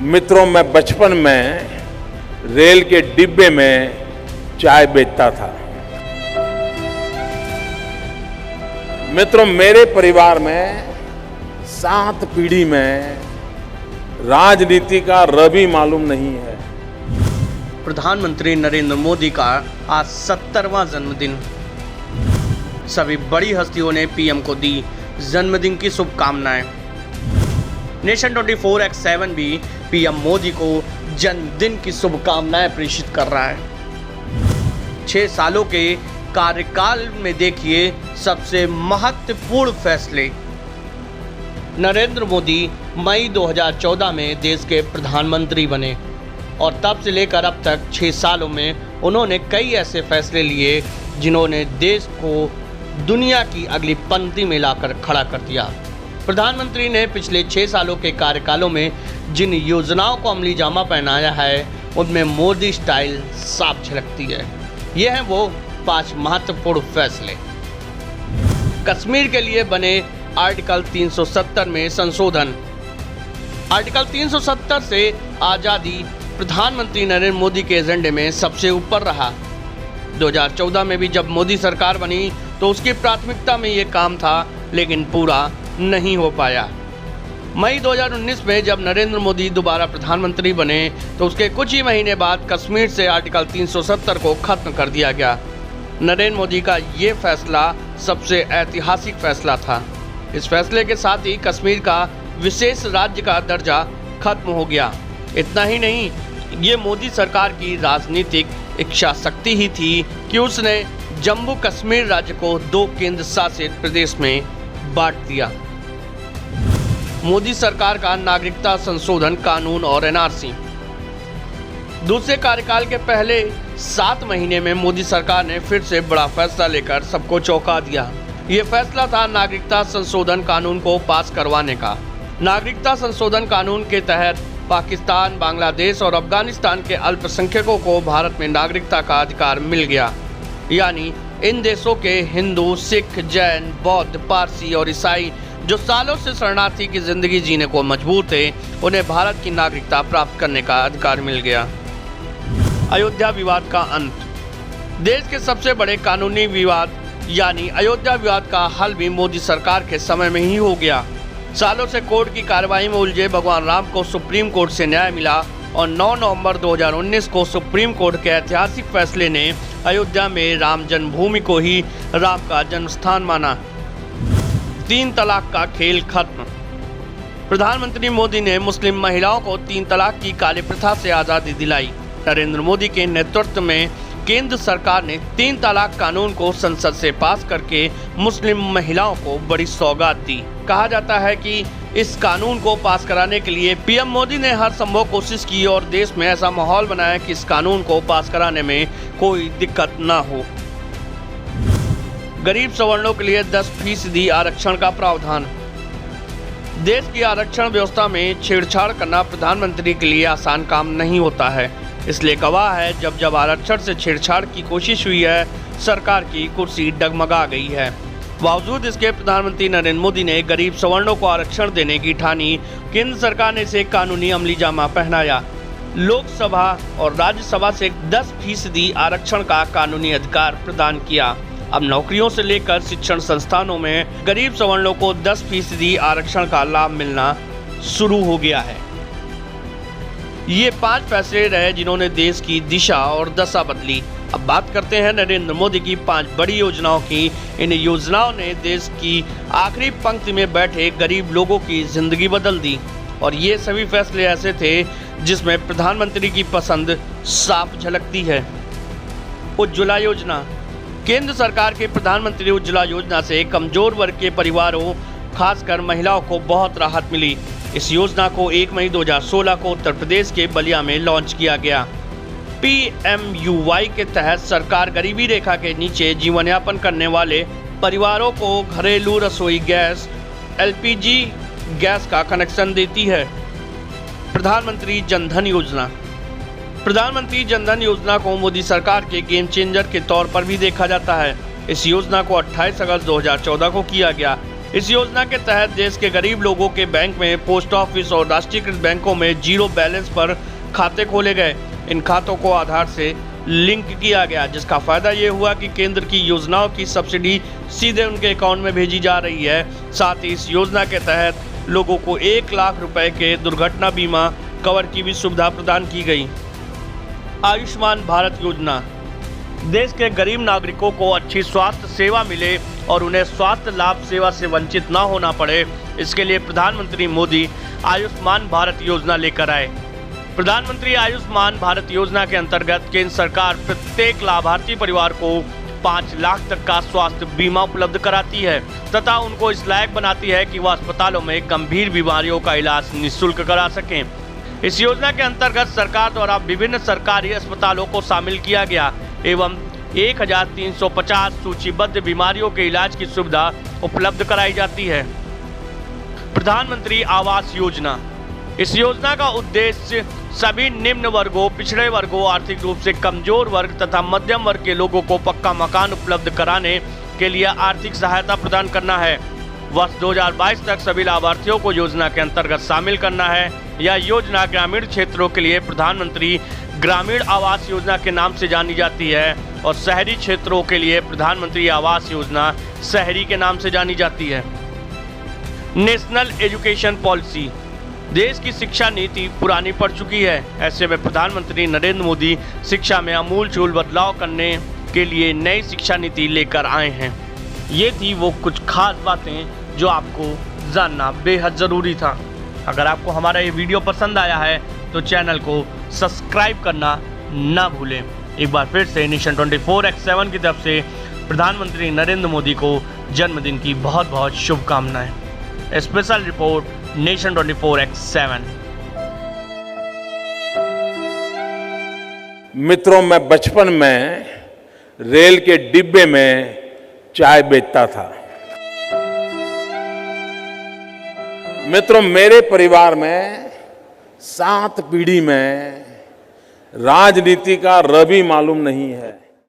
मित्रों, मैं बचपन में रेल के डिब्बे में चाय बेचता था। मित्रों, मेरे परिवार में 7 पीढ़ी में राजनीति का र भी मालूम नहीं है। प्रधानमंत्री नरेंद्र मोदी का आज 70वां जन्मदिन। सभी बड़ी हस्तियों ने पीएम को दी जन्मदिन की शुभकामनाएं। नेशन 24x7 भी पीएम मोदी को जन्मदिन की शुभकामनाएं प्रेषित कर रहा है। 6 सालों के कार्यकाल में देखिए सबसे महत्वपूर्ण फैसले। नरेंद्र मोदी मई 2014 में देश के प्रधानमंत्री बने और तब से लेकर अब तक 6 सालों में उन्होंने कई ऐसे फैसले लिए जिन्होंने देश को दुनिया की अगली पंक्ति में लाकर खड़ा कर दिया। प्रधानमंत्री ने पिछले 6 सालों के कार्यकालों में जिन योजनाओं को अमली जामा पहनाया है उनमें मोदी स्टाइल साफ झलकती है। ये हैं वो 5 महत्वपूर्ण फैसले। कश्मीर के लिए बने आर्टिकल 370 में संशोधन। आर्टिकल 370 से आज़ादी प्रधानमंत्री नरेंद्र मोदी के एजेंडे में सबसे ऊपर रहा। 2014 में भी जब मोदी सरकार बनी तो उसकी प्राथमिकता में ये काम था, लेकिन पूरा नहीं हो पाया। मई 2019 में जब नरेंद्र मोदी दोबारा प्रधानमंत्री बने तो उसके कुछ ही महीने बाद कश्मीर से आर्टिकल 370 को खत्म कर दिया गया। नरेंद्र मोदी का ये फैसला सबसे ऐतिहासिक फैसला था। इस फैसले के साथ ही कश्मीर का विशेष राज्य का दर्जा खत्म हो गया। इतना ही नहीं, ये मोदी सरकार की राजनीतिक इच्छा शक्ति ही थी कि उसने जम्मू कश्मीर राज्य को 2 केंद्र शासित प्रदेश में बांट दिया। मोदी सरकार का नागरिकता संशोधन कानून और एनआरसी। दूसरे कार्यकाल के पहले 7 महीने में मोदी सरकार ने फिर से बड़ा फैसला लेकर सबको चौंका दिया। ये फैसला था नागरिकता संशोधन कानून को पास करवाने का। नागरिकता संशोधन कानून के तहत पाकिस्तान, बांग्लादेश और अफगानिस्तान के अल्पसंख्यकों को भारत में नागरिकता का अधिकार मिल गया। यानी इन देशों के हिंदू, सिख, जैन, बौद्ध, पारसी और ईसाई जो सालों से शरणार्थी की जिंदगी जीने को मजबूर थे, उन्हें भारत की नागरिकता प्राप्त करने का अधिकार मिल गया। अयोध्या विवाद का अंत। देश के सबसे बड़े कानूनी विवाद यानी अयोध्या विवाद का हल भी मोदी सरकार के समय में ही हो गया। सालों से कोर्ट की कार्रवाई में उलझे भगवान राम को सुप्रीम कोर्ट से न्याय मिला और 9 नवंबर 2019 को सुप्रीम कोर्ट के ऐतिहासिक फैसले ने अयोध्या में राम जन्मभूमि को ही राम का जन्मस्थान माना। 3 तलाक का खेल खत्म। प्रधानमंत्री मोदी ने मुस्लिम महिलाओं को 3 तलाक की काली प्रथा से आज़ादी दिलाई। नरेंद्र मोदी के नेतृत्व में केंद्र सरकार ने 3 तलाक कानून को संसद से पास करके मुस्लिम महिलाओं को बड़ी सौगात दी। कहा जाता है कि इस कानून को पास कराने के लिए पीएम मोदी ने हर संभव कोशिश की और देश में ऐसा माहौल बनाया कि इस कानून को पास कराने में कोई दिक्कत ना हो। गरीब सवर्णों के लिए 10% आरक्षण का प्रावधान। देश की आरक्षण व्यवस्था में छेड़छाड़ करना प्रधानमंत्री के लिए आसान काम नहीं होता है। इसलिए गवाह है जब आरक्षण से छेड़छाड़ की कोशिश हुई है, सरकार की कुर्सी डगमगा गई है। बावजूद इसके प्रधानमंत्री नरेंद्र मोदी ने गरीब सवर्णों को आरक्षण देने की ठानी। केंद्र सरकार ने इसे कानूनी अमली जामा पहनाया। लोकसभा और राज्यसभा से 10% आरक्षण का कानूनी अधिकार प्रदान किया। अब नौकरियों से लेकर शिक्षण संस्थानों में गरीब सवर्णों को 10% आरक्षण का लाभ मिलना शुरू हो गया है। ये 5 फैसले रहे जिन्होंने देश की दिशा और दशा बदली। अब बात करते हैं नरेंद्र मोदी की 5 बड़ी योजनाओं की। इन योजनाओं ने देश की आखिरी पंक्ति में बैठे गरीब लोगों की जिंदगी बदल दी और ये सभी फैसले ऐसे थे जिसमें प्रधानमंत्री की पसंद साफ झलकती है। उज्ज्वला योजना। केंद्र सरकार के प्रधानमंत्री उज्ज्वला योजना से कमजोर वर्ग के परिवारों, खासकर महिलाओं को बहुत राहत मिली। इस योजना को 1 मई 2016 को उत्तर प्रदेश के बलिया में लॉन्च किया गया। PMUY के तहत सरकार गरीबी रेखा के नीचे जीवन यापन करने वाले परिवारों को घरेलू रसोई गैस, LPG गैस का कनेक्शन देती है। प्रधानमंत्री जनधन योजना। प्रधानमंत्री जनधन योजना को मोदी सरकार के गेम चेंजर के तौर पर भी देखा जाता है। इस योजना को 28 अगस्त 2014 को किया गया। इस योजना के तहत देश के गरीब लोगों के बैंक में, पोस्ट ऑफिस और राष्ट्रीयकृत बैंकों में जीरो बैलेंस पर खाते खोले गए। इन खातों को आधार से लिंक किया गया, जिसका फायदा ये हुआ कि केंद्र की योजनाओं की सब्सिडी सीधे उनके अकाउंट में भेजी जा रही है। साथ ही इस योजना के तहत लोगों को 1 लाख रुपए के दुर्घटना बीमा कवर की भी सुविधा प्रदान की गई। आयुष्मान भारत योजना देश के गरीब नागरिकों को अच्छी स्वास्थ्य सेवा मिले और उन्हें स्वास्थ्य लाभ सेवा से वंचित न होना पड़े, इसके लिए प्रधानमंत्री मोदी आयुष्मान भारत योजना लेकर आए। प्रधानमंत्री आयुष्मान भारत योजना के अंतर्गत केंद्र सरकार प्रत्येक लाभार्थी परिवार को 5 लाख तक का स्वास्थ्य बीमा उपलब्ध कराती है तथा उनको इस लायक बनाती है कि वह अस्पतालों में गंभीर बीमारियों का इलाज निःशुल्क करा सकें। इस योजना के अंतर्गत सरकार द्वारा विभिन्न सरकारी अस्पतालों को शामिल किया गया एवं 1350 सूचीबद्ध बीमारियों के इलाज की सुविधा उपलब्ध कराई जाती है। प्रधानमंत्री आवास योजना इस योजना का उद्देश्य सभी निम्न वर्गों, पिछड़े वर्गों, आर्थिक रूप से कमजोर वर्ग तथा मध्यम वर्ग के लोगों को पक्का मकान उपलब्ध कराने के लिए आर्थिक सहायता प्रदान करना है। वर्ष 2022 तक सभी लाभार्थियों को योजना के अंतर्गत शामिल करना है। यह योजना ग्रामीण क्षेत्रों के लिए प्रधानमंत्री ग्रामीण आवास योजना के नाम से जानी जाती है और शहरी क्षेत्रों के लिए प्रधानमंत्री आवास योजना शहरी के नाम से जानी जाती है। नेशनल एजुकेशन पॉलिसी देश की शिक्षा नीति पुरानी पड़ चुकी है। ऐसे में प्रधानमंत्री नरेंद्र मोदी शिक्षा में आमूलचूल बदलाव करने के लिए नई शिक्षा नीति लेकर आए हैं। ये थी वो कुछ खास बातें जो आपको जानना बेहद ज़रूरी था। अगर आपको हमारा ये वीडियो पसंद आया है तो चैनल को सब्सक्राइब करना ना भूलें। एक बार फिर से नेशन 24x7 की तरफ से प्रधानमंत्री नरेंद्र मोदी को जन्मदिन की बहुत बहुत शुभकामनाएं। Special report nation 24x7। मित्रों, मैं बचपन में रेल के डिब्बे में चाय बेचता था। मित्रों, मेरे परिवार में 7 पीढ़ी में राजनीति का रवि मालूम नहीं है।